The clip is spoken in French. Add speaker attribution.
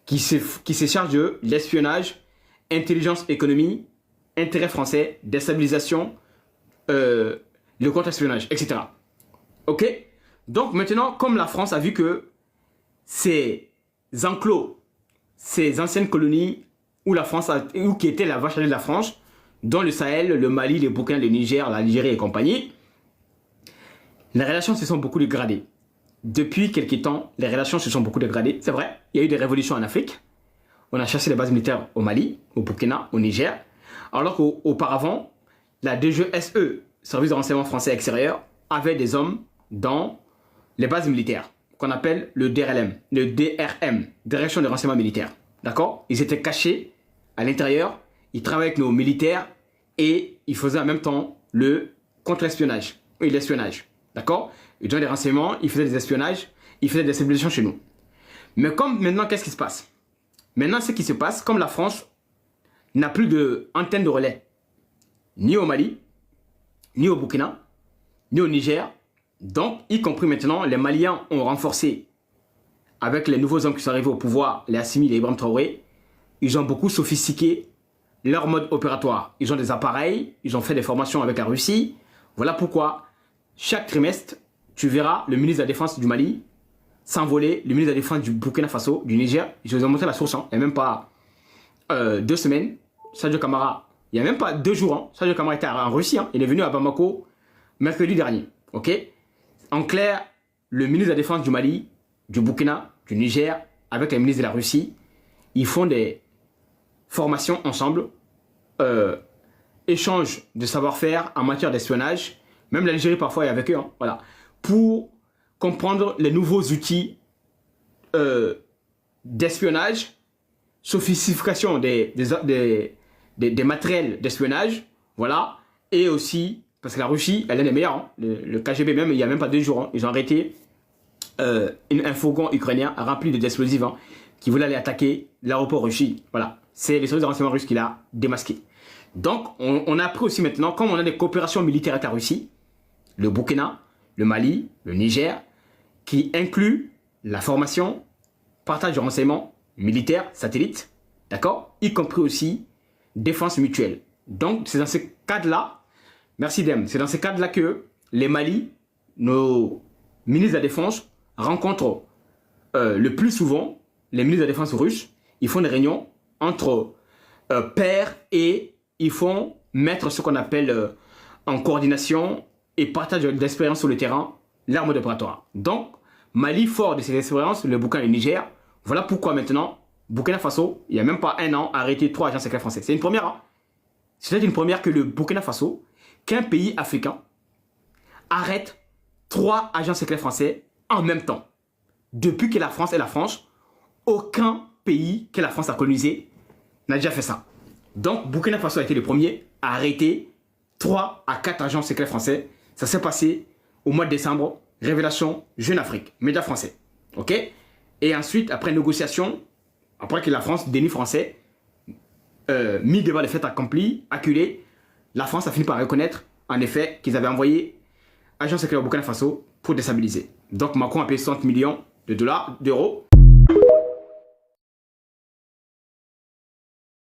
Speaker 1: qui se charge de l'espionnage, intelligence, économie, intérêt français, déstabilisation, le contre-espionnage, etc. Ok? Donc maintenant, comme la France a vu que ces enclos, ces anciennes colonies où la France où qui était la vache à lait de la France, dont le Sahel, le Mali, le Burkina, le Niger, l'Algérie et compagnie, les relations se sont beaucoup dégradées. Depuis quelques temps, les relations se sont beaucoup dégradées. C'est vrai, il y a eu des révolutions en Afrique. On a chassé les bases militaires au Mali, au Burkina, au Niger. Alors qu'auparavant, la DGSE, Service de renseignement français extérieur, avait des hommes dans les bases militaires, qu'on appelle le DRM, Direction des renseignements militaires. D'accord? Ils étaient cachés à l'intérieur, ils travaillaient avec nos militaires et ils faisaient en même temps le contre-espionnage et l'espionnage. D'accord? Ils donnaient des renseignements, ils faisaient des espionnages, ils faisaient des civilisations chez nous. Mais comme maintenant, qu'est-ce qui se passe? Maintenant, ce qui se passe, comme la France n'a plus d'antenne de relais, ni au Mali, ni au Burkina, ni au Niger, donc, y compris maintenant, les Maliens ont renforcé, avec les nouveaux hommes qui sont arrivés au pouvoir, les Assimi, les Ibrahim Traoré, ils ont beaucoup sophistiqué leur mode opératoire. Ils ont des appareils, ils ont fait des formations avec la Russie. Voilà pourquoi, chaque trimestre, tu verras le ministre de la Défense du Mali s'envoler, le ministre de la Défense du Burkina Faso, du Niger. Je vous ai montré la source, hein. Il n'y a même pas 2 semaines. Sadio Kamara, il n'y a même pas 2 jours. Hein. Sadio Kamara était en Russie. Hein. Il est venu à Bamako mercredi dernier. Ok? En clair, le ministre de la Défense du Mali, du Burkina, du Niger, avec les ministres de la Russie, ils font des formations ensemble, échange de savoir-faire en matière d'espionnage. Même l'Algérie parfois est avec eux. Hein, voilà. Pour comprendre les nouveaux outils d'espionnage, sophistication des matériels d'espionnage, voilà, et aussi, parce que la Russie, elle est les meilleure, hein, le KGB même, il n'y a même pas 2 jours, hein, ils ont arrêté un fourgon ukrainien rempli d'explosifs hein, qui voulait aller attaquer l'aéroport Russie, voilà, c'est les services de renseignement russes qui l'a démasqué. Donc, on a appris aussi maintenant, comme on a des coopérations militaires avec la Russie, le Burkina, le Mali, le Niger, qui inclut la formation, partage de renseignements militaires, satellites, d'accord, y compris aussi défense mutuelle. Donc, c'est dans ce cadre-là, merci Dem, c'est dans ce cadre-là que les Mali, nos ministres de la Défense, rencontrent le plus souvent les ministres de la Défense russes. Ils font des réunions entre pairs et ils font mettre ce qu'on appelle en coordination et partage d'expérience sur le terrain, l'arme opératoire. Donc, Mali, fort de cette expérience, le Burkina et le Niger, voilà pourquoi maintenant, Burkina Faso, il n'y a même pas 1 an, a arrêté 3 agents secrets français. C'est une première. Hein? C'est une première que le Burkina Faso, qu'un pays africain, arrête 3 agents secrets français en même temps. Depuis que la France est la France, aucun pays que la France a colonisé n'a déjà fait ça. Donc, Burkina Faso a été le premier à arrêter 3 à 4 agents secrets français. Ça s'est passé au mois de décembre. Révélation Jeune Afrique, média français. Ok? Et ensuite, après négociation, après que la France, déni français, mis devant les faits accomplis, acculé, la France a fini par reconnaître, en effet, qu'ils avaient envoyé agents secrets au Burkina Faso pour déstabiliser. Donc, Macron a payé 60 millions d'euros